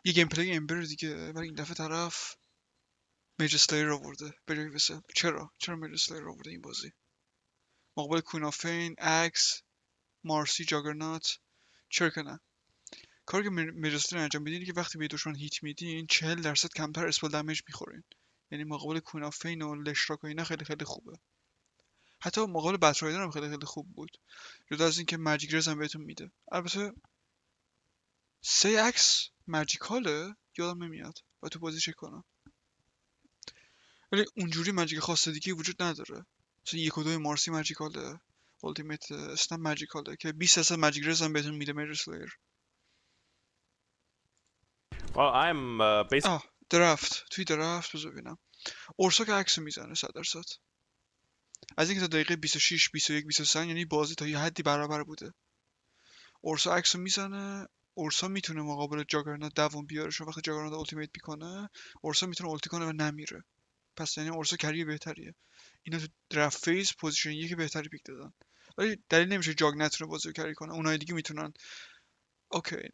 یه گیم پلی امبر دیگه، ولی این دفعه طرف میج اسلایر آورده به جای وسل. چرا میج اسلایر آورده این بازی؟ مقابل کوین آف فین، اکس، مارسی، جاگرنات. چرا که نه؟ کاری که میج اسلایر انجام میدین اینه که وقتی به دشمن هیت میدین 40% کمتر اسپل دمیج میخورین. یعنی مقابل کوین آف فین و لشراک و اینا خیلی خیلی خوبه. حتی مقابل بترایدر هم خیلی خیلی خوب بود. جدا از اینکه ماجیک رز هم بهتون میده. البته 3 عکس ماجیکاله یادم نمیاد و تو بازی چک کنم. ولی اونجوری ماجیک خاص دیگه وجود نداره. مثلا 1 و 2 مارسی ماجیکاله، التیمیت اسنپ ماجیکاله که 20% ماجیک رز هم بهتون میده میجر اسلایر. Well, I'm basically. توی درفت بذار ببینم. اورسا که عکسو میزنه 100%. از اینکه تا دقیقه 26 21 23 یعنی بازی تا یه حدی برابر بوده. اورسا عکسو میزنه. اورسا میتونه مقابل جاگرنات دووم بیاره، چون وقتی جاگرنات التیمیت میکنه اورسا میتونه التی کنه و نمیره. پس یعنی اورسا کری بهتریه. اینا تو درفت فیز پوزیشن یک بهتری پیک دادن. ولی دلیل نمیشه جاگ نتونه بازی رو کری کنه. اونای دیگه میتونن. اوکی.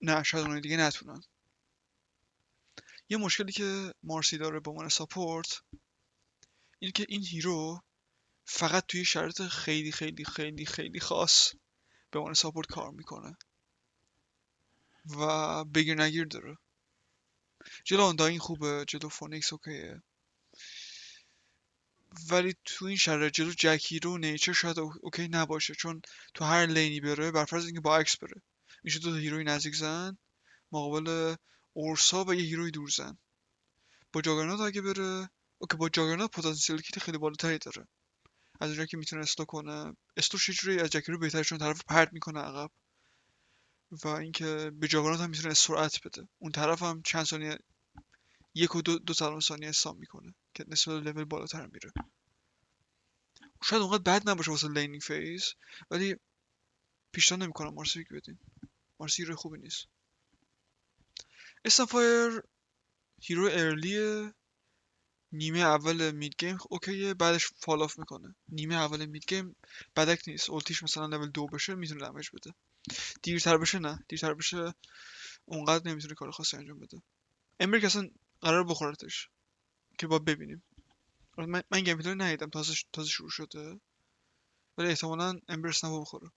نه شاید اونای دیگه نتونن. یه مشکلی که مارسی داره به عنوان ساپورت اینه که این هیرو فقط توی شرایط خیلی خیلی خیلی خیلی خاص به عنوان ساپورت کار میکنه و بگیر نگیر داره. جلو آنداین خوبه، جلو فونیکس اوکیه، ولی تو این شرایط جلو جک هیرو و نیچر شاید اوکی نباشه، چون تو هر لینی بره بر فرض اینکه با عکس بره میشه 2 تا هیروی نزدیک زن مقابل اورسا و یه هیروی دور زن. با جاگرنات اگه بره اوکی، با جاگرنات پتانسیل کیت خیلی بالاتری داره. از اونجایی که میتونه استو کنه، استوش یه جوری از جک هیرو بهتره چون طرف پرت میکنه عقب، و اینکه به جاگرنات هم میتونه سرعت بده. اون طرف هم چند ثانیه 1 و 2 ثانیه میکنه که نسبت به لول بالاتر میره. شاید اونقدر بد نباشه واسه لینینگ فیز، ولی پیشنهاد نمیکنم مارسی رو بدین. مارسی هیرو خوبی نیست. استنفایر هیرو ارلیه، نیمه اول مید گیم اوکیه، بعدش فال آف میکنه. نیمه اول مید گیم بدک نیست. اولتیش مثلا لول 2 بشه میتونه دمیج بده. دیرتر بشه نه، دیرتر بشه اونقدر نمیتونه کار خاصی انجام بده. امریک اصلا قرار بخورتش که با ببینیم. من گیم پلی ندیدم، تازه شروع شده، ولی احتمالاً امبر اسنپ بخوره.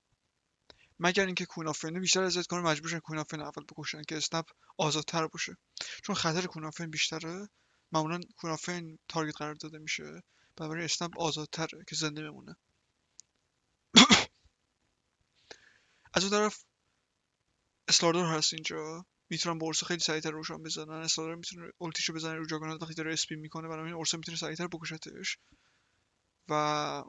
مگر اینکه کوین آف فین بیشتر اذیت کنه مجبور شن کوین آف فین اول بکشن که اسنپ آزادتر باشه، چون خطر کوین آف فین بیشتره. معمولا کوین آف فین تارگت قرار داده میشه، بنابراین اسنپ آزادتره که زنده بمونه. از اون طرف اسلاردور هست اینجا، میتونن با اورسا خیلی سریعتر روشن بزنن. اسلاردور میتونه اولتیشو بزنه رو جاگرنات وقتی داره اسپین میکنه، بنابراین اورسا میتونه سریعتر بکشتش و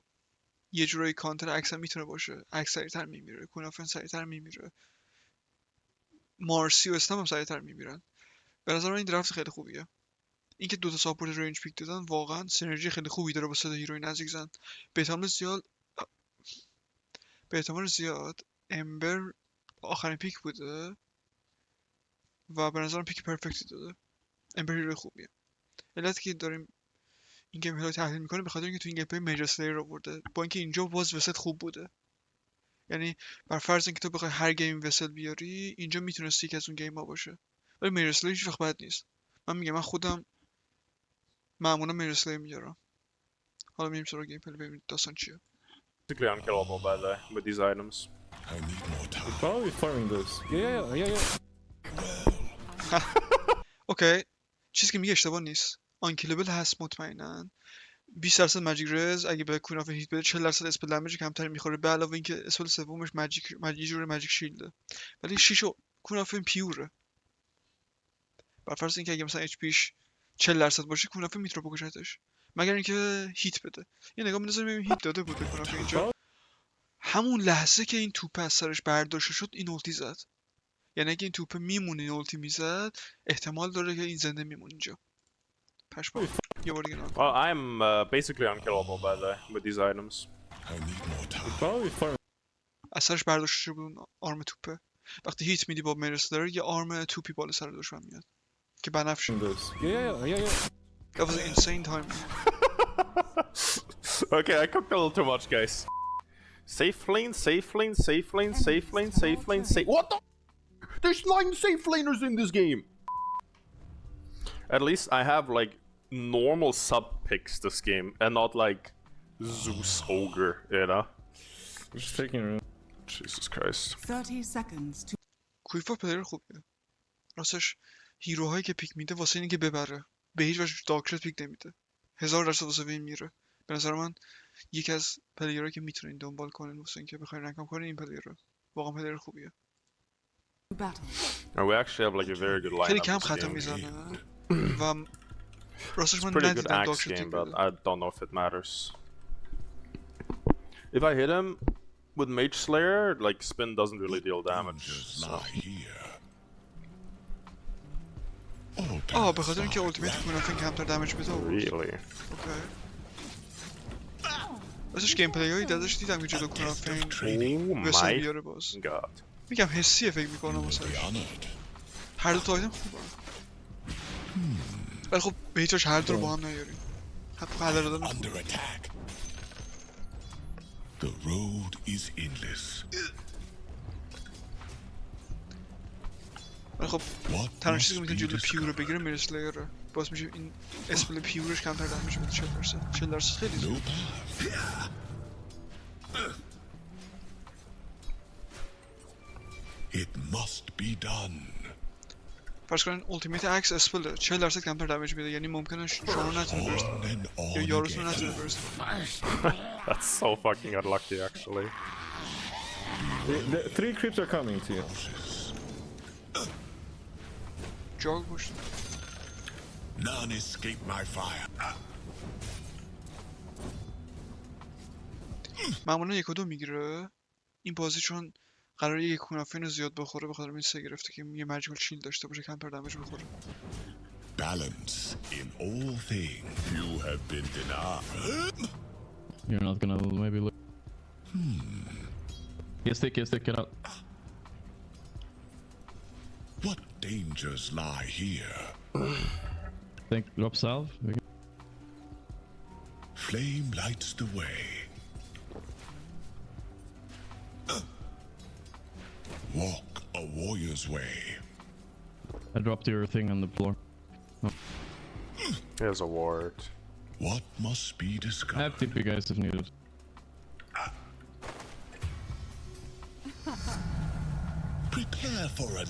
یه جورایی کانتر عکس هم میتونه باشه. عکس سریعتر میمیره، کوین آف فین سریعتر میمیره، مارسی و اسنپ هم سریعتر میمیرن. به نظر من این درفت خیلی خوبیه. اینکه 2 تا ساپورت رنج پیک دادن واقعا سینرژی خیلی خوبی داره با 3 تا هیروین نزدیک زن. به احتمال زیاد امبر آخرین پیک بوده و به نظرم پیک پرفکتی داده. امبر هیروی خوبیه. علتی که داریم این گیم پلی تحلیل میکنه به خاطر اینکه تو این گیم پلی میجر اسلایر آورده، با اینکه اینجا باز وسط خوب بوده. یعنی بر فرض اینکه تو بخوای هر گیم وسل بیاری اینجا میتونستی یکی از اون گیم ها باشه، ولی میجر اسلایر هیچ وقت بد نیست. من خودم معمولا میجر اسلایر میارم. حالا میریم سراغ گیم پلی ببینیم داستان چیه. Unkillable, by the way, with these items. I need more time. We're probably farming this. Yeah. اوکی، چیزی که میگه اشتباه نیست. آنکیلبل هست مطمئنا. 20% ماجیک رز اگه به کوین آف هیت بده 40% اسپل دمیج کمتری میخوره، به علاوه اینکه اسپل سومش یه جور ماجیک شیلده. ولی 6 کوین آف پیوره. بر فرض اینکه اگه مثلا اچ پیش 40% باشه کوین آف میتونه بکشتش، مگر اینکه هیت بده. یه نگاه بندازیم ببینیم هیت داده بود به کوین آف اینجا. همون لحظه که این توپ از سرش برداشته شد این اولتی زد. یعنی اگه این توپ میمونه این اولتی میزد احتمال داره که این زنده میمونه اینجا. پشمام. یه بار دیگه نگاه کن. Well, I'm basically unkillable, by the way, with these items. I need more time. Probably farming. از سرش برداشته شده بود اون آرم توپه. وقتی هیت میدی با مرسلر یه آرم توپی بالا سر دشمن میاد که بنفشه. This. Yeah. That was an insane time. Okay, I cooked a little too much, guys. Safe lane. What the? There's 9 safe laners in this game. At least I have like normal sub picks this game and not like Zeus Ogre, you know? We're just taking room. Jesus Christ. 30 seconds to کویفا پلیر خوبیه. راستش هیروهایی که پیک میده واسه اینه که ببره. به هیچ وجه دارکرت پیک نمیده. 1000% واسه وین میره. به نظر من یکی از پلیرهایی که میتونین دنبال کنین واسه اینکه بخواین رنگ کم کنین این پلیره. واقعا پلیر خوبیه. battle. And we actually have like a very good خیلی lineup کم this خطا game. میزنه. و راستش من Pretty good ندیدم axe دارکرت game, پیک but بده. I don't know if it matters. If I hit him with Mage Slayer, like spin doesn't really deal damage. Dangers So. lie here. All آه به paths خاطر اینکه are اولتیمیت کونافین کمتر دمیج میده آورد. Really? اوکی. راستش گیم پلی هایی ازش دیدم که جلو کونافین Oh وسط my بیاره باز. god. میگم حسیه فکر میکنم be واسه honored. هر دو تا آیتم خوبه. ولی خب به هیچ وجه هر دو رو با هم نیاریم. حتی حل دادن خوبه. Under attack. The road is endless. ولی خب What تنها چیزی که must میتونه be جلو پیور رو discovered? بگیره میرسلیره. باز میشه این اسپل پیورش کمتر دمیج میده 40%. 40% خیلی No زود. path. It must be done. فرض کنین التیمیت اکس اسپل 40% کمتر دمیج میده یعنی ممکنه شما نتونه برسه On and یا on یاروتون again. نتونه برسه. That's so fucking unlucky actually. The 3 creeps are coming to you. جاگ باشه. None escape my fire. معمولا 1 و 2 میگیره. این بازی چون قراره یک کونافین رو زیاد بخوره بخاطر این 3 گرفته که یه مجیکال شیلد داشته باشه کمتر دمیج بخوره. Balance in all things. You have been denied. You're not gonna maybe look. Get stick, get out. What dangers lie here? Think, drop salve. Flame lights the way. Walk a warrior's way. I dropped your thing on the floor. Here's a ward. What must be I have discovered? TP guys if needed. Prepare for an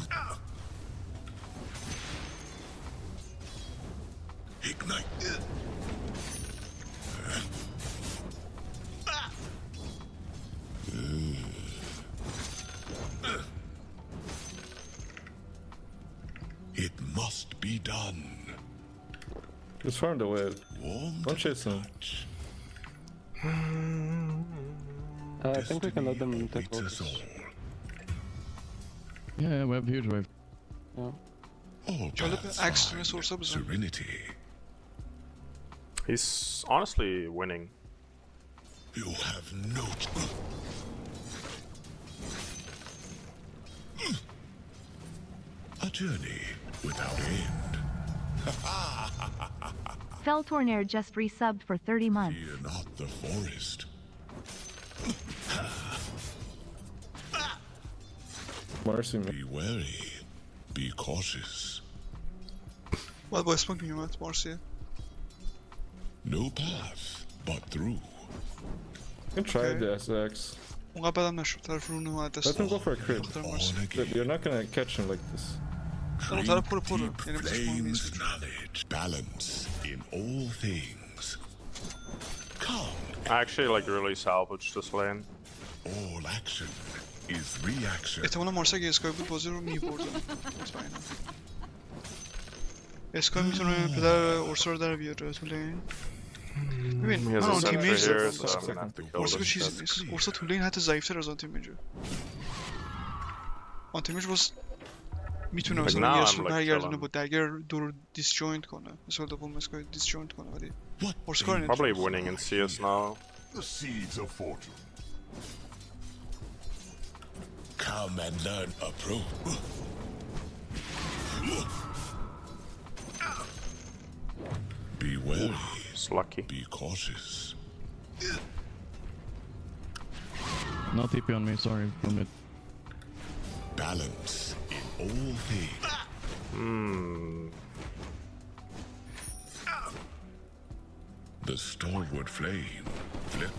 ignite. It must be done. Just farm the wave. Warm Don't chase him. I think we can let them take awaits us focus. all. Yeah, we have huge wave. Yeah. All جالب paths عکس find توی سورسا بزن. serenity. He's honestly winning. You have no a journey without end. Feltornair just resubbed for 30 months. Fear not the forest. Mercy me. Be wary. Be cautious. باید با اسمک میومد مارسیه. No path but through. You can try Okay. the SX. اونقدر بدم نشد. طرف رو اومد Let دست. him go for a crit. بخاطر مارسی. On again. You're not gonna catch him like this. اون طرف پره. یعنی بسش مهم Flames نیست. knowledge. Balance in all things. Come. I actually like really salvaged this lane. All action is reaction. احتمالا مارسی اگه اسکای بود بازی رو میبردن. مطمئنم. اسکای میتونه پدر اورسا رو در بیاره تو لین. ببین He من has a آن scepter تیمیج here, زدم so I'm gonna have to kill اورسا به this. چیزی نیست. اورسا تو لین حتی ضعیفتر از آن تیمیجه. آن تیمیج باز میتونه Like مثلا now یه I'm اسکو like برگردونه chilling. با دگر دور دیسجوینت کنه. مثلا دوم اسکای دیسجوینت کنه ولی What اورسا کاری Probably نمی‌تونه. winning in CS now. the seeds of fortune. Come and learn approach. Be wary. It's lucky. Be cautious. No TP on me, sorry. From it. Balance in The stalwart flame flip.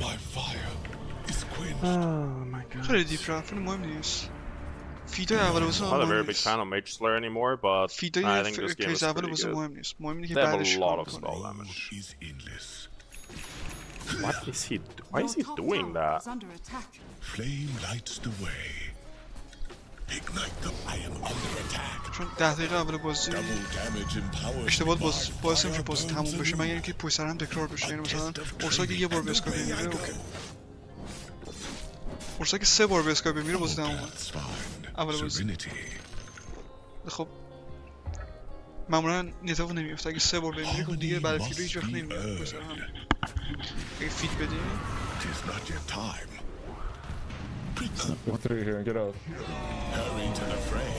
My fire is quenched. Oh my god. خیلی دیپ رفت ولی مهم نیست. فیدای اول واسه I'm not a very مهم big نیست. fan of Mage Slayer anymore, but I فیدای think this game فیز is اول pretty واسه good. مهم نیست. مهم اینه که They have بعدش a کار lot of کنه. spell damage. Is endless. What is he? Why is Your he top doing tower that? is under attack. Flame lights the way. Ignite them. I am under attack. چون 10 دقیقه اول بازی Double damage empowers اشتباه me. باعث My نمیشه fire بازی burns تموم بشه anew. مگر اینکه پشت سر هم تکرار بشه. یعنی مثلا Test of اورسا که یه بار training به and اسکایپ away I میره go. اوکی. اورسا که 3 بار به اسکایپ میره بازی تمومه. Paths find اول بازی. serenity. خب معمولا این اتفاق نمیفته. اگه 3 بار بمیره خب دیگه بعد فیدبک هیچ وقت نمیاد پشت سر هم. اگه فید بدیم Tis not yet time. Go through here and get out. Hurry to the fray.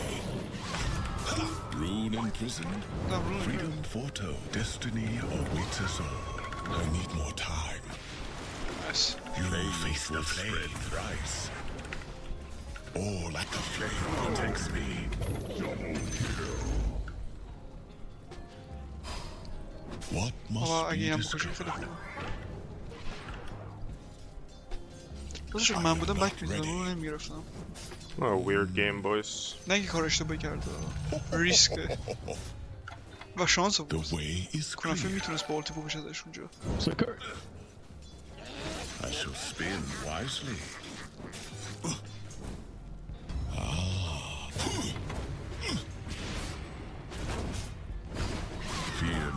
Rune imprisoned. نه برو Freedom foretold. Destiny awaits us all. I need more time. نایس. You face the flame thrice. All at the flame protects me. What must آقا اگه be هم بکشیم خیلی discovered? خوبه. بازش من بودم بک میزدم رو نمیگرفتم. Oh, weird game, boys. نه اینکه کار اشتباهی کرده ریسکه و شانس The آورد. way is کنافه clear. میتونست با التی بکشدش اونجا. Flicker. I shall spin wisely. Fear.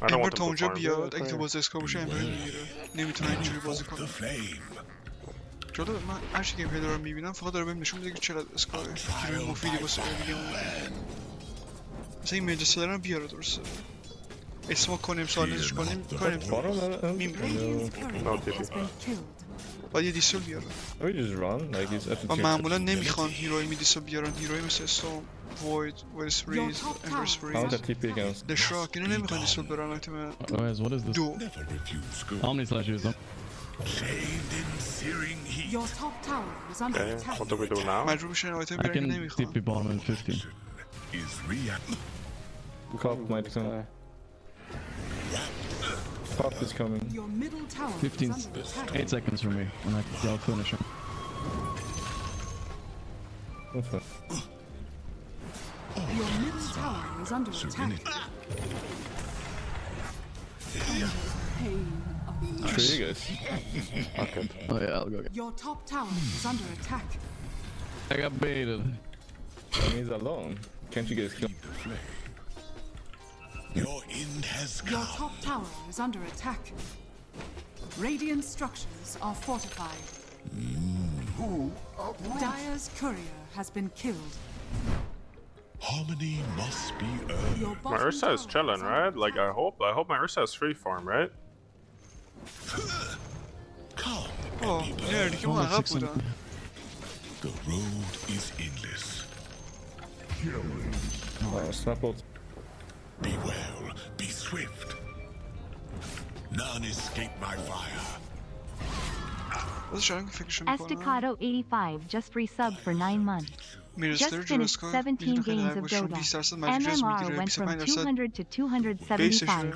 I don't امبر want تا him to اونجا farm. بیاد اگه تو بازی اسکار باشه امبر میگیره. نمیتونه اینجوری بازی The کنه. flame. جالب من هر چی گیم پلی دارم میبینم فقط داره بهم نشون میده که چقدر اسکار گیروی مفیدی واسه دیگه مثلا این میجر سلر هم بیاره درسته. اسمو کنیم سالنزش کنیم کار Bottom? میمیره. Radiant's courier TP. has been killed. باید یه دیسل بیاره. We just run like he's at the و tip. معمولا نمیخوان هیروی می دیسل بیارن. هیروی مثل استورم، وید، وید سپریز، امبر Counter سپریز، TP against. دشراک اینا نمیخوان دیسل برن آیتم Guys, what is this? دو. Never refuse good. How many slashes though? Chained in searing heat. Your top tower is under Okay, attack. what do we do now? مجبور بشن آیتم I بیارن که can نمیخوان. TP bottom in 15. Is react. Pop might come. Pop is coming. Your middle tower 15, is under attack. 8 seconds for me, and I'll finish him. What's that? Your middle tower is under attack. Pain of Three guys. Oh yeah, I'll go get. Your top tower is under attack. I got baited. And he's alone. Can't you guys kill? The flame. Your end has Your come. top tower is under attack. Radiant structures are fortified. Dire's courier has been killed. Harmony must be earned. Your My bottom Ursa is tower chilling, under right? Like attack. I hope my Ursa is free farm, right? Come. آه نه دیگه اون عقب بودن. The road is endless. Snap ult. Be well. Be swift. None escape my fire. بازش الان که فکرشو میکنم Estacado 85 just resubbed for 9 months. میرستر Just finished جوراسکا 17 میتونه خیلی games قوی of باشه. Dota. 20% مجیز MMR میگیره. went from 25% 200 to بیسشه 275.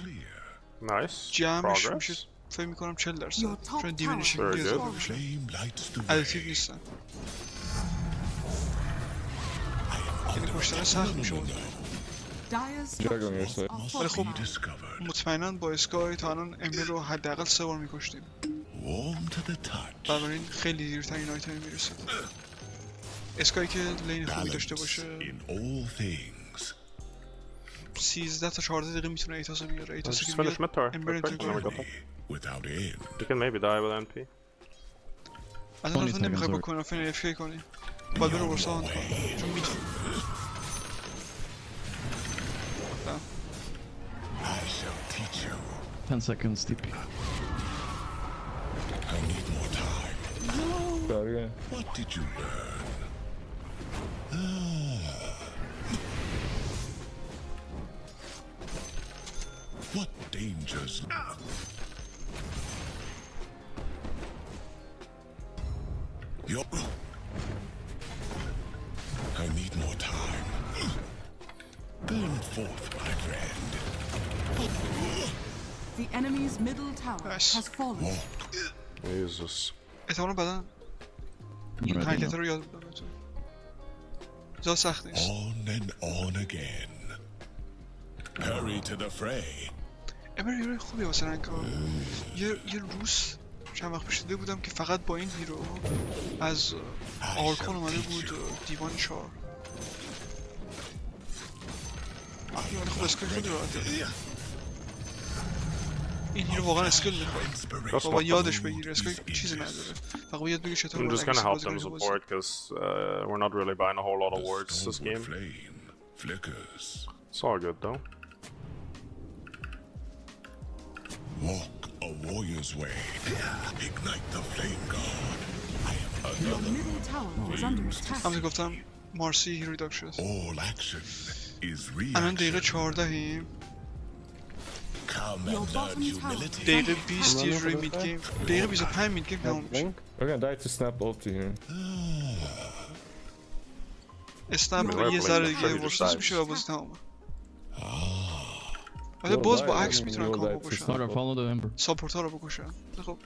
Nice. جمعش میشه Progress. فکر میکنم 40%. Your top چون tower دیمینیشن Very is good. falling. Flame lights the way. ادیتیو نیستن. یعنی کشتن سخت میشه. Dire's Juggle on your structures side. are ولی خب fortified. Discovered. مطمئنا با اسکای تا الان امبل رو حداقل 3 بار میکشتیم. Warm to the touch. بنابراین خیلی دیرترین آیتم میرسه. اسکای که لین خوبی داشته Balance باشه in all things. 13 تا 14 دقیقه میتونه ایتاسو بیاره. ایتاسو Just که finish بیاد mid tower. امبر Perfect. اینطوری Then we کنه. got that. Without end. You can maybe die with NP. از این 20 لحظه نمیخوای seconds با کنافین اف کی کنی. باید بره ورسا هانت کنی. چون میتونه. I shall teach you. 10 seconds TP. I need more time. Sorry. What did you learn? What dangers? I need more time. Burn forth, my friend. The enemy's middle tower Nice. has fallen. Jesus. احتمالا بعدا این Ready حرکت now. رو یاد بدم بهتون. زیاد سخت نیست. On and on again. Hurry to the fray. امر هیروی خوبی واسه رنگ‌ها. یه روز چند وقت پیش دیده بودم که فقط با این هیرو از آرکان اومده بود دیوان 4. یعنی خب اسکیل خیلی راحته. این هیرو واقعا اسکیل میخواد. بابا یادش بگیر اسکیل چیزی نداره. فقط یاد بگیر چطور I'm just gonna help them بازی کنی. support because we're not really buying a whole lot of words this game. Flame flickers. It's all good though. Walk a warrior's way. Ignite the flame god. I am Your another. middle tower is under attack. همونطور گفتم مارسی هیروی داک شد. All action is الان دقیقه reaction. 14 Come Your and learn bottom tower humility. دقیقه 20 یه جوری مید گیم. دقیقه 25 مید گیم تموم میشه. We're gonna die to snap ulti here. اسنپ یه ذره دیگه ورسوس میشه و بازی تمومه. ولی باز با عکس میتونن کام بکشن. Smarter, follow the Ember. ساپورت ها رو بکشن. خب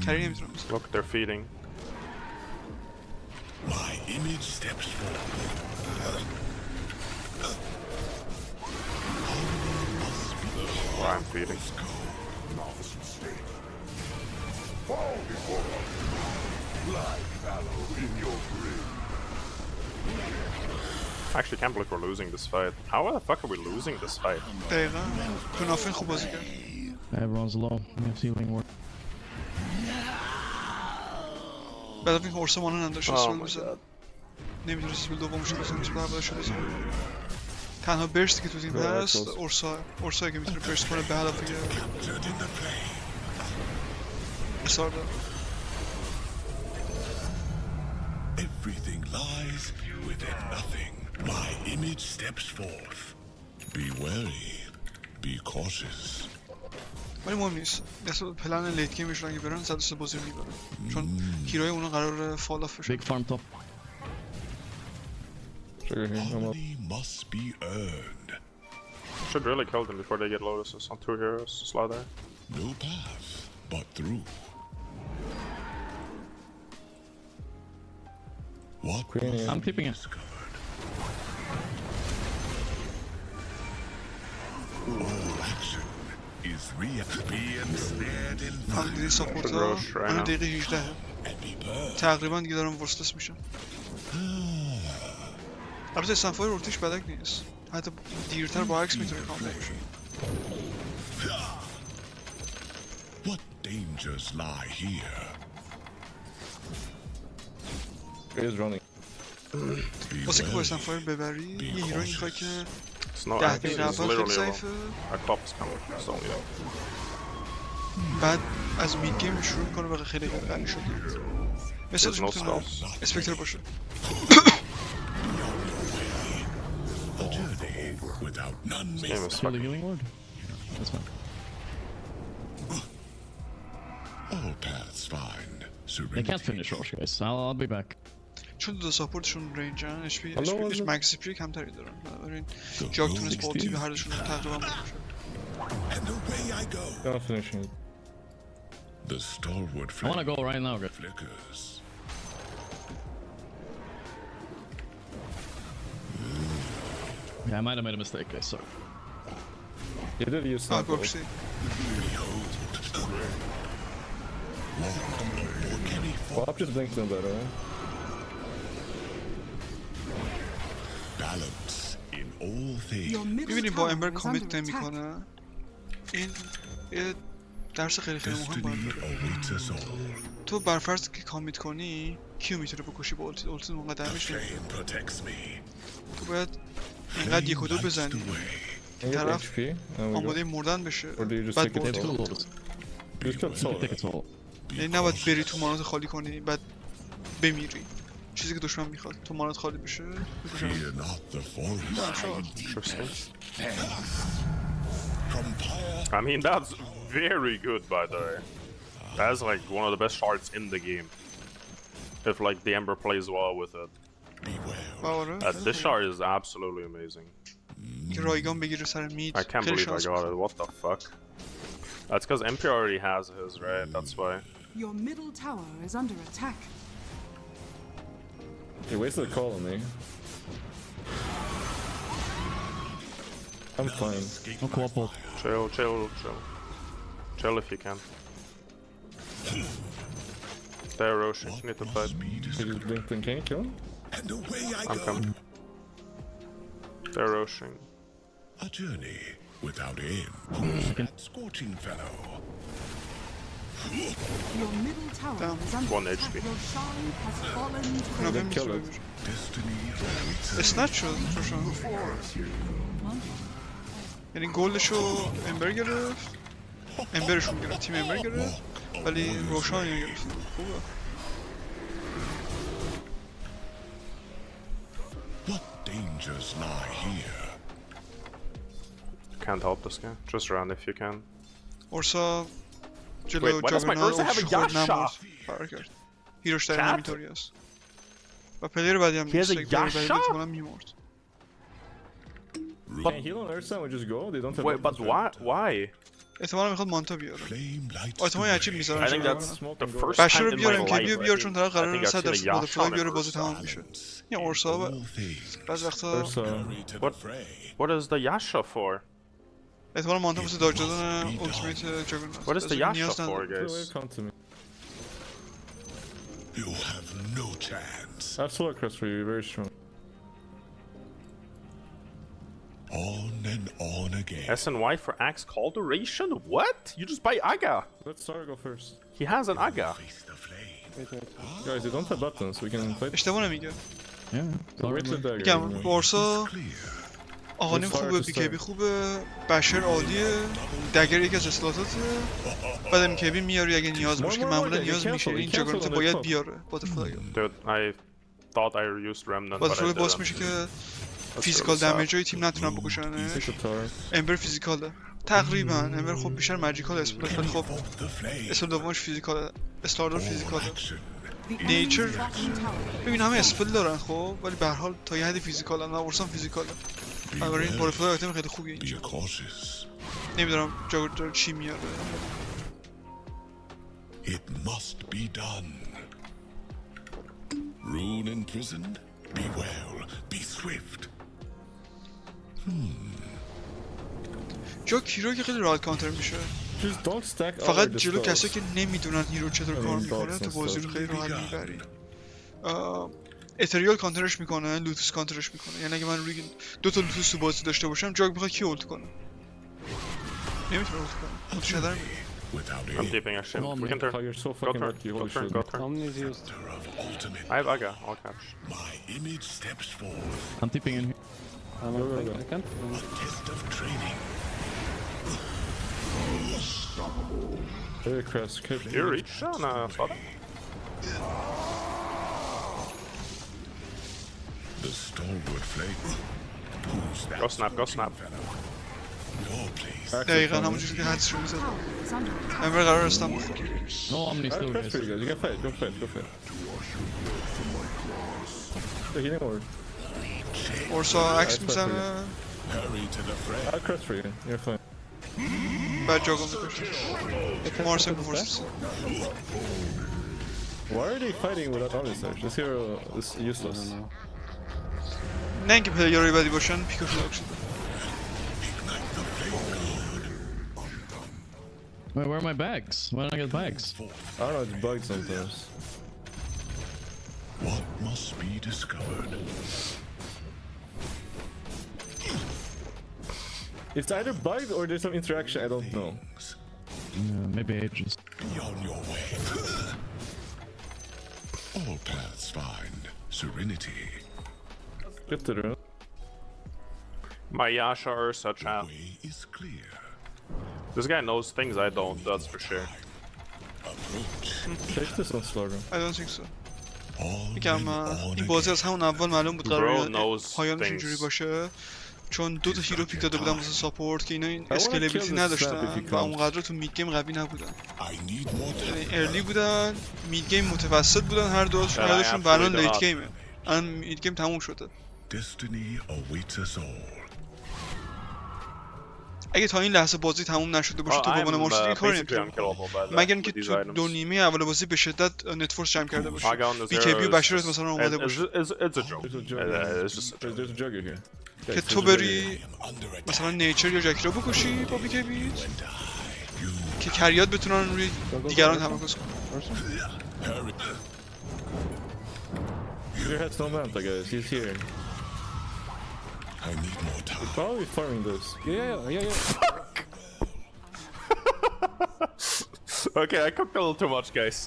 کری نمیتونم. Look, they're feeding. My image steps forward. Or I'm feeding. I actually can't believe we're losing this fight. How the fuck are we losing this fight? دقیقا کنافین خوب بازی کرد. Everyone's low. We have healing ward. بعد از اینکه اورسا مانا نداشت Oh اسپل my بزن. god. نمیدونه اسپل دومش بزن اسپل اولش بزن. تنها برستی که تو تیم هست اورسایی که میتونه برست کنه به هدف بگیره. اصرار داره. Everything lies within nothing. My image steps forth. Be wary. Be cautious. ولی مهم نیست. اصلا پلن لیت گیمشون اگه برن 103 بازی رو میبرن. چون هیروی اونا قرار فال آف بشه. Big farm top. Sugar here. I'm up. Harmony must be earned. Should really kill them before they get lotuses on 2 heroes. Slaughter. No path but through. What Queen here. I'm keeping it. all action is be ensnared in هم دیدی ساپورت Should ها rush right الان now. دقیقه 18 and be burned. تقریبا دیگه دارن ورسلس میشن. البته استنفای رورتیش بدک نیست. حتی دیرتر با عکس میتونه کام بشه. What dangers lie here? He is running. واسه که با استنفای ببری یه هیروین میخوای که It's not 10 actually, دقیقه it's اول خیلی literally alone. ضعیفه. A cop is coming. It's only up. بعد از مید گیم شروع میکنه به خیلی غنی شده. مثلش There's no میتونه spells. اسپکتر باشه. A journey without none This may game is Kill the fucking. healing ward. That's fine. all paths find They serenity. can't finish Rosh, guys. I'll be back. چون دو ساپورتشون رنجن اچ پی Hello, اچ what's مکس پی کمتری دارن. بنابراین The جاک road تونست با is التی به deep, هر دوشون تقریبا بکشه. and away I go. Gonna finish it. The stalwart I wanna flame go right now, guys. flickers. Yeah, I might have made a mistake, guys. Sorry. You did use آه snap ult. گوشتی. Well, I've just blinked in that, right? Balance in all things. Your middle میبینی با tower امبر is کامیت under attack. نمیکنه. این یه درس خیلی مهم باید Destiny بده. awaits us all. تو برفرض که کامیت کنی کیو میتونه بکشی با التی؟ التی اونقدر The میشه. flame protects me. تو باید اینقدر یک و دو Lights the بزنی way. Can you get طرف HP? And we go. آماده مردن بشه. Or do you just بعد take it با They have التی two رو lotus. You just got You soul. take it all. یعنی نباید بری تو مانات خالی کنی بعد بمیری. چیزی که دشمن میخواد تو مانات خالی بشه بکشن. Fear not the forest. شاد. Interesting. From pyre I mean, that's very good, by the way. That's like one of the best shards in the game. If like the Ember plays well with it. آره This shard is absolutely amazing. که رایگان بگیره سر مید I can't خیلی believe I شانس got می‌خوره. it. What the fuck? That's because MP already has his, right? That's why. Your middle tower is under attack. He wasted a call on me. I'm fine. No co-op. Chill, chill, chill. Chill if you can. They're Roshi. You need to fight. He just blinked and can you kill him? And away I I'm go. coming. They're Roshing. A journey without end. Who's that scorching fellow? Your middle tower Down. is under 1 attack. HP. Your shrine has fallen to the کنافه kill میتونه it. بگیره Destiny awaits us. اسنچ شد روشان یعنی گلشو امبر گرفت امبرشون گرفت تیم امبر گرفت ولی روشان گرفت خوبه What dangers lie here? Can't help this guy. Just run if you can. اورسا جلو Wait, why does my جاگرنال Ursa have a اورش خود Yasha? نمورد فرار کرد هیروش دقیقا Chat? همینطوری هست و پلیر بعدی هم He has نیست a اگه پلیر بعدی Yasha? بتونم میمورد Can heal on Ursa and we just go? They don't have Wait, but weapons, why? Why? احتمالا میخواد مانتا بیاره Flame lights آتمای the عجیب way. میذارن I think جلو that's Smoke the and go. first بشه time رو in بیار my MKB رو life بیار چون طرف I قراره think I've 100 seen a درصد Yasha مودفلای on بیاره Ursa. بازی تمام میشه این اورسا All things بعض وقتا Ursa. hurry to the What? fray. What is the Yasha for? احتمالا مانتا واسه داج دادن اولتیمیت جاگرنال What is the Yasha for, Wait, guys? come to me. You have no chance. I have solar crest for you, very strong. On and on again. SNY for Axe Call Duration? What? You just buy Aga. Let Star go first. He has an Aga. Face the flame. Guys, they don't have buttons, we can fight. اشتباه نمیگه Yeah. Wait till dagger. میگم اورسا Clear. آقانیم خوبه بیکیبی خوبه بشر عالیه دگر یکی از اصلاحاتاته بعد MKB میاری اگه نیاز باشه که معمولا نیاز میشه این جاگرنات باید بیاره باترفلای Dude, I thought I used Remnant, but I باترفلای باعث didn't. میشه که That's فیزیکال really sad. دمیج های تیم نتونن بکشنش Take the tower. امبر فیزیکاله تقریبا امبر خب بیشتر ماجیکال اسپلش ولی خب The flame. اسپل دومش فیزیکاله استاردار فیزیکاله Action. The نیچر enemy's bottom tower ببین همه اسپل دارن خب ولی به هر حال تا یه حدی فیزیکالن نه اورسان فیزیکاله بنابراین باترفلای آیتم خیلی خوبیه Be اینجا cautious. نمیدونم جاگرنات چی میاره It must be done. Rune imprisoned? Be well. Be swift. جا کیرو که خیلی راحت کانتر میشه Just don't stack all فقط our جلو dispels. کسی که نمیدونن هیرو چطور کار این میکنه داکس تو بازی رو هست. خیلی راحت میبری اتریال کانترش میکنه لوتوس کانترش میکنه یعنی اگه من روی دو تا لوتوس تو بازی داشته باشم جاگ میخواد کی اولت کنه نمیتونه اولت کنه اولت شدر میده Without I'm aid. deeping a ship. Come on, We can man. Oh, turn. you're so Go fucking turn. lucky, Go holy turn. shit. Go turn. Omni's used. Of ultimate. I have Aga. I'll catch. My image steps forth. I'm tipping in here. I can't. Test of training. Very crest. You reach? Oh, no, sorry. The stalwart flame. Who's that? Go snap, go snap. fellow? Your place. دقیقا همون چیزی که حدس رو میزد tower is under attack. امبر قرار استم بخور No, Omni I have still, crest guys. for you guys. You can fight. Go fight. Go fight. The healing ward. اورسا عکس میزنه Hurry to the fray. I have crest for you. You're fine. بعد جاگو میکشه مارسن فورسز Why are they fighting without Omnisage? This hero is useless. نه اینکه پلیرهای بدی باشن پیکاشون لاک شده Wait, where are my bags? Why don't I get bags? I don't know, it's bugged sometimes. What must be discovered? It's either bugged or there's some interaction, I don't know. Maybe ages. Be on your way. All paths find serenity. Get the rune. My Yasha Ursa chat. Way is clear. This guy knows things I don't, that's for sure. Approach. Take this on Slaughter. I don't think so On میگم and on این بازی again. از همون اول معلوم بود Bro قرار knows پایانش things. اینجوری باشه چون دو تا هیرو پیک داده بودم واسه ساپورت که اینا این wanna اسکیلبیلیتی kill this snap if نداشتن he و comes. اونقدر تو مید گیم قوی نبودن. I need more یعنی time. ارلی بودن، مید گیم متوسط بودن، هر دوشون Yeah, I هدفشون و الان absolutely لیت not. گیمه. الان مید گیم تموم شده. Destiny awaits us all. اگه تا این لحظه بازی تموم نشده باشه تو به عنوان مارشال این کاری basically نمی‌تونی unkillable by that مگر اینکه with these تو items. دو نیمه اول بازی به شدت نتفورس جمع کرده I باشی. got on the بی کی بی و zero. بشرت مثلا اومده باشه It's a joke. There's a jugger. It's just a joke. There's a jugger here. که Guys, تو there's a jugger بری here. Under attack. مثلا نیچر یا جکی رو بکشی با بی کی بی که کریات بتونن روی دیگران تمرکز کنن. Hurry. Your head's no manta, guys. He's here. I need more time. Probably farming this. Yeah. Okay, I cooked a little too much, guys.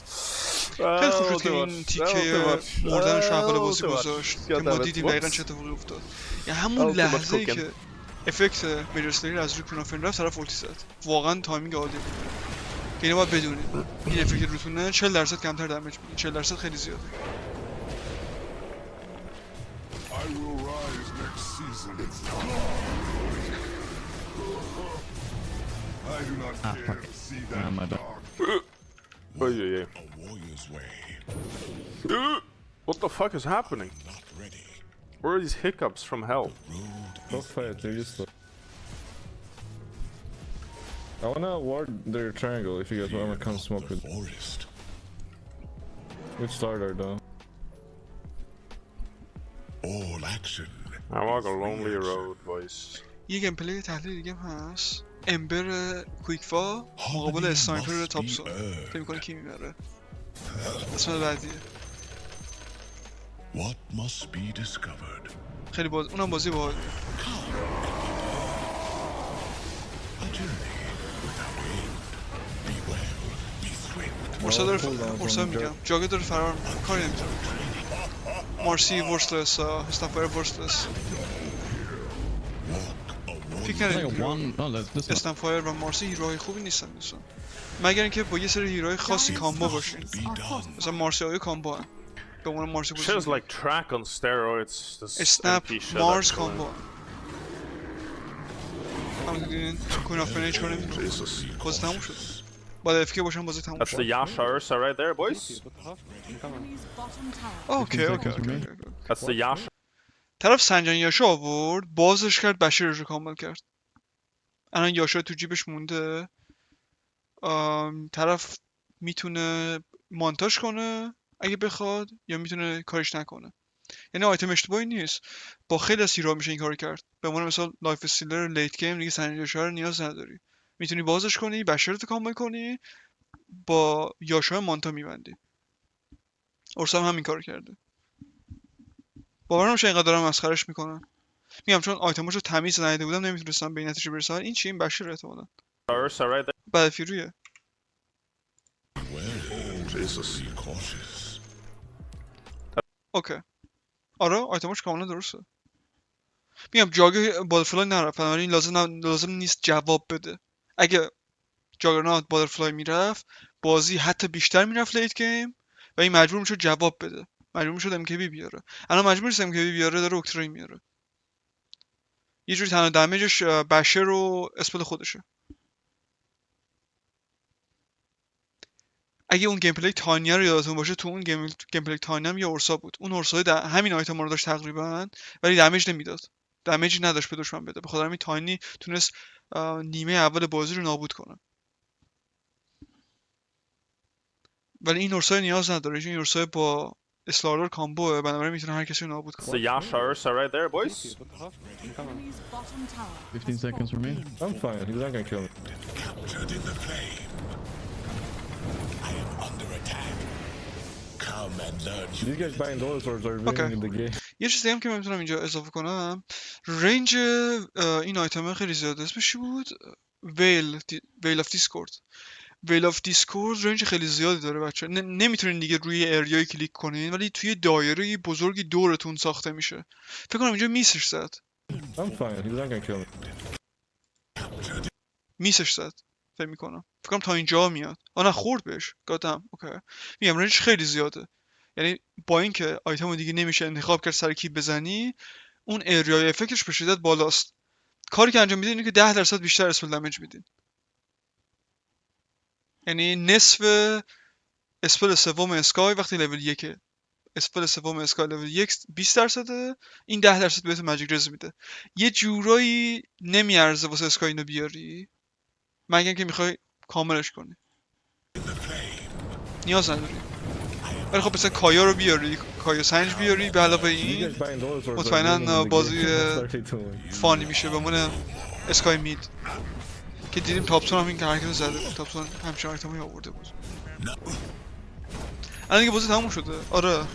خیلی خوب شد که این تیکه مردنش رو اول بازی گذاشت که ما دیدیم دقیقا چه اتفاقی افتاد. یعنی همون لحظه ای که افکت میجر سلیر از روی کونافین رفت طرف اولتی زد. واقعا تایمینگ عالی بود. که اینو باید بدونید این افکت روتونه 40% کمتر دمیج میده. 40% خیلی زیاده. I will rise next season. I do not care to see that my bad. Oh, yeah. a warrior's way. What the fuck is happening? Not ready. Where are these hiccups from hell? Road Go fight. They're useless. I wanna ward their triangle if you guys wanna come smoke with. forest. Which starter though? All action. I walk a lonely road, boys. یه گیم پلی تحلیل دیگه هم هست. امبر کویکفا مقابل اسنایپر تاپسون. فکر می‌کنی کی میبره؟ قسمت بعدیه. What must be discovered? خیلی اونم بازی باحالیه. A journey without end. Be well, be swift. مورسا داره میگم جاگه داره فرار میکنه کاری نمیتونه. مارسی ورسلس استنفایر ورسلس فکر Like a نداریم one. Oh, that's this one. استنفایر و مارسی هیروهای خوبی نیستن دوستان مگر اینکه با یه سری هیروهای خاصی کامبو باشین مثلا مارسی های کامبو هن به عنوان مارسی Shit is بودن like track on steroids. This اسنپ MP shit, مارس actually. کامبو همون که دیدین کوین آف فنیج کنه میتونه بازی تموم شد باید افکی باشن بازی تموم That's the شد Yasha Ursa right there, boys. Enemy's bottom tower. اوکی 15 seconds remaining. That's the Yasha. طرف سنجان یاشا آورد بازش کرد بشیرش رو کامل کرد الان یاشا تو جیبش مونده طرف میتونه مانتاژ کنه اگه بخواد یا میتونه کارش نکنه یعنی آیتم اشتباهی نیست با خیلی از هیرو میشه این کارو کرد به عنوان مثال لایف استیلر لیت گیم دیگه سنجان یاشا رو نیاز نداری میتونی بازش کنی بشیرت کامل کنی با یاشا مانتا میبندی اورسا هم همین کارو کرده باورم نمیشه اینقدر دارم مسخرش میکنن میگم چون آیتماشو تمیز ندیده بودم نمیتونستم به این نتیجه برسم این چی این بشیر احتمالاً Ursa right there. بعد فیرویه Well, Jesus. Be cautious. اوکی آره آیتماش کاملا درسته میگم جاگ بادرفلای نرفت بنابراین لازم نیست جواب بده اگه جاگرنات بادرفلای میرفت بازی حتی بیشتر میرفت لیت گیم و این مجبور میشد جواب بده مجبور میشد MKB بیاره الان مجبور نیست MKB بیاره داره اوکترای میاره یه جوری تنها دمیجش بشر و اسپل خودشه اگه اون گیم پلی تانیا رو یادتون باشه تو اون گیم پلی تانیا هم یه اورسا بود اون اورسا همین آیتم رو داشت تقریبا ولی دمیج نمیداد دمیجی نداشت به دشمن بده بخاطر همین تاینی تونست نیمه اول بازی رو نابود کنه ولی این اورسا نیاز نداره چون این اورسا با اسلاردار کامبوه بنابراین میتونه هر کسی رو نابود That's کنه the Yasha Ursa right there, boys. Enemy's bottom tower. 15 seconds remaining. I'm fine. He's not gonna kill me. Captured in the flame. I am under attack. Come and learn. These guys buying those swords are winning in the game. یه چیزی هم که من میتونم اینجا اضافه کنم رنج این آیتم خیلی زیاده اسمش چی بود ویل آف دیسکورد ویل آف دیسکورد رنج خیلی زیادی داره بچه نمیتونین دیگه روی اریایی کلیک کنین ولی توی دایره بزرگی دورتون ساخته میشه فکر کنم اینجا میسش زد I'm fine. He's not gonna kill me. میسش زد فکر میکنم فکر کنم تا اینجا میاد نه خورد بهش گادم اوکی میگم رنج خیلی زیاده یعنی با اینکه آیتم دیگه نمیشه انتخاب کرد سر کی بزنی اون اریای افکتش به شدت بالاست کاری که انجام میدین اینه که 10% بیشتر اسپل دمیج میدین. یعنی نصف اسپل سوم اسکای وقتی لول 1 اسپل سوم اسکای لول 1 20%، این 10% بهتون ماجیک رز میده. یه جورایی نمیارزه واسه اسکای اینو بیاری مگر اینکه میخوای کاملش کنی، نیاز نداری. ولی خب مثلا کایا رو بیاری، کایا سنج بیاری، به علاوه You این guys buying those or مطمئنا the game? بازی What are they doing? فانی میشه بمونه. اسکای مید که دیدیم تاپسون هم این حرکت زده، تاپسون همچین آیتمی آورده بود. الان دیگه بازی تموم شده. آره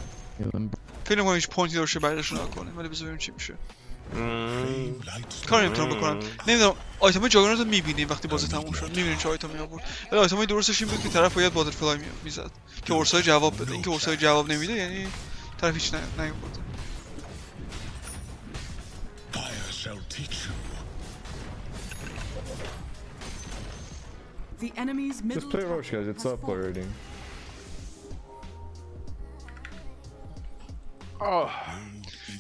فکر نمی‌کنم هیچ پوینتی داشته بعدش رو نکنه، ولی بذار ببینیم چی میشه. کاری نمیتونم بکنم. نمیدونم آیتم جاگرنات رو میبینیم وقتی بازی تموم شد، میبینیم چه آیتمی آورد. ولی آیتم درستش این بود که طرف باید باترفلای میزد که اورسای جواب بده. اینکه اورسای جواب نمیده یعنی طرف هیچ نیورده. Fire shall teach you. The enemy's middle Just play tower Roche, guys. It's has up fallen. already.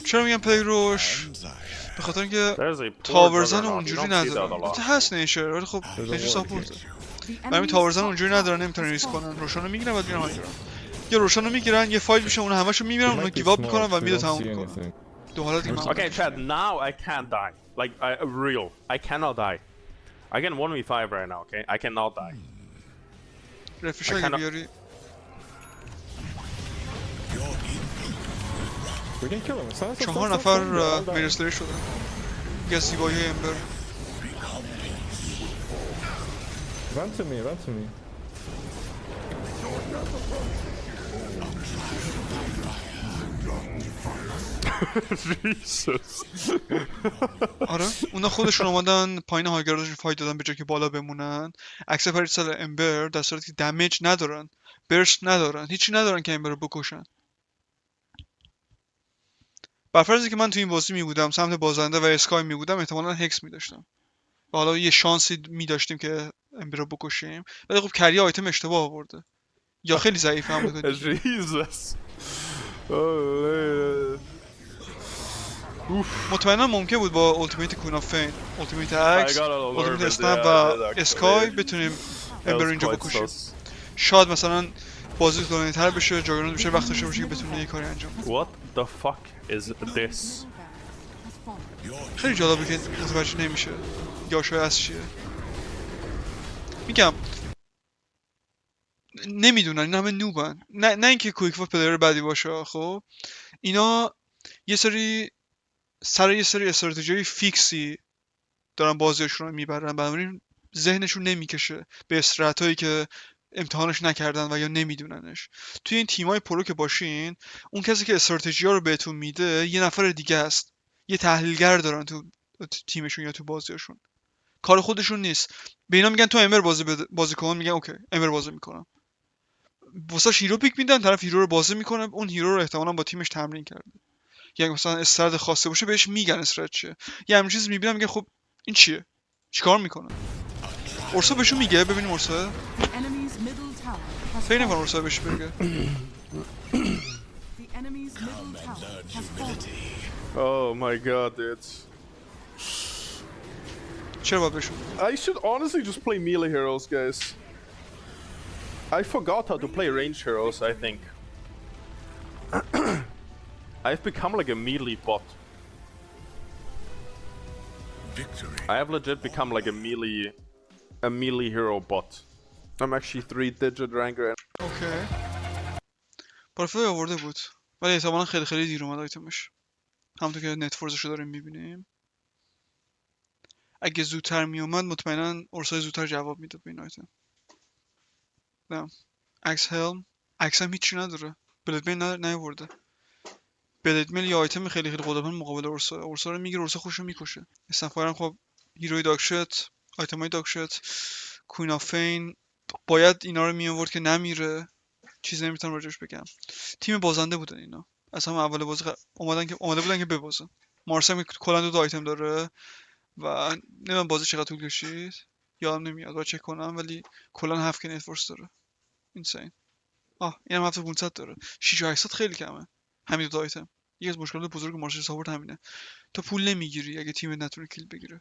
چرا میگم پلی روش؟ Desire. به خاطر اینکه There's a poor تاورزن juggernaut. You اونجوری don't see that a ندارن. lot. البته هست نیچر ولی خب نیچر ساپورت. The برای enemy's تاورزن top اونجوری tower ندارن، نمیتونن has ریسک fallen. کنن. روشن رو میگیرن بعد میرن هایگران. یا روشن رو میگیرن یه فایت میشه اون همشو میمیرن، It اونا might be گیواب میکنن smoked. و We میره don't تموم see میکنن. anything. دو حالت دیگه Okay, Chad, now I can't die. Like, real. I cannot die. I can 1v5 right now, okay? I cannot die. رفیش اگه cannot- بیاری We can kill him. Stop, stop, 4 stop, نفر stop, stop. میرسلری شدن. یکی از زیبایی امبر. Run to me, run to me. Jesus. آره اونا خودشون اومدن پایین هایگرادشون فایت دادن به جای که بالا بمونن. عکس پریسال امبر در صورتی که دمیج ندارن، برست ندارن، هیچی ندارن که امبر رو بکشن. بر فرضی که من تو این بازی می بودم سمت بازنده و اسکای می بودم احتمالاً هکس می داشتم و حالا یه شانسی می داشتیم که امبر رو بکشیم، ولی خب کری آیتم اشتباه آورده یا خیلی ضعیفه هم بکنه. Jesus. Oh, مطمئنا ممکن بود با اولتیمیت کوین آف فین، اولتیمیت اکس، I got a little اولتیمیت nervous, اسنپ yeah, و I did actually. اسکای بتونیم that امبر was اینجا quite بکشیم. sus. شاید مثلا بازی طولانی تر بشه، جاگرنات بشه، وقت داشته باشه که بتونه یه کاری انجام بده. What the fuck is this? Has fallen. خیلی جالبه که متوجه نمیشه یاشای از چیه. میگم نمیدونن، این همه نوبن. نه اینکه کویک و پلیر بدی باشه، خب اینا یه سری سر یه سری استراتژی فیکسی دارن بازیشون رو میبرن، بنابراین ذهنشون نمیکشه به استراتایی که امتحانش نکردن و یا نمیدوننش. توی این تیمای پرو که باشین، اون کسی که استراتژی ها رو بهتون میده یه نفر دیگه است، یه تحلیلگر دارن تو تیمشون یا تو بازیشون، کار خودشون نیست. به اینا میگن تو امر بازی کن، میگن اوکی امر بازی میکنم، واسه هیرو پیک میدن، طرف هیرو رو بازی میکنه، اون هیرو رو احتمالاً با تیمش تمرین کرده، یعنی مثلا استرات خاصه باشه بهش میگن استرات چیه، یه همین چیز میبینم میگه خب این چیه، چیکار میکنه. اورسا بهشون میگه، ببینیم اورسا The enemy's middle tower has فکر نمی‌کنم fallen. اورسا بهش بگه. The enemy's middle tower has fallen. Oh my god, dude. چرا باید بهشون؟ I should honestly just play melee heroes, guys. I forgot how to play range heroes, I think. I've become like a melee bot. Victory. I have legit become like a melee hero bot. I'm actually 3-digit ranker. اوکی. پروفایل آورده بود. ولی احتمالاً خیلی خیلی دیر اومد آیتمش. همونطور که نت فورسش رو داریم میبینیم. اگه زودتر میومد مطمئنا اورسای زودتر جواب میداد به این آیتم. نه. عکس هلم، عکس هم هیچی نداره. بلدمین نیاورده. بلدمین یه آیتم خیلی خیلی قدرتمند مقابل اورسا. اورسا رو میگیره، اورسا خودش رو میکشه. استنفایر هم خب هیروی داکشت، آیتمای داکشت، کوین آف فین باید اینا رو میآورد که نمیره. چیزی نمیتونم راجعش بگم. تیم بازنده بودن اینا. اصلا اول بازی اومده بودن که ببازن. مارسم کلا 2 آیتم داره و نمیدونم بازی چقدر طول کشید. یادم نمیاد با چک کنم، ولی کلا 7 که نت فورس داره. اینسین. اینم 7500 داره. 6800 خیلی کمه. همین 2 آیتم. یکی از مشکلات بزرگ مارسل ساپورت همینه. تو پول نمیگیری اگه تیم نتونه کیل بگیره.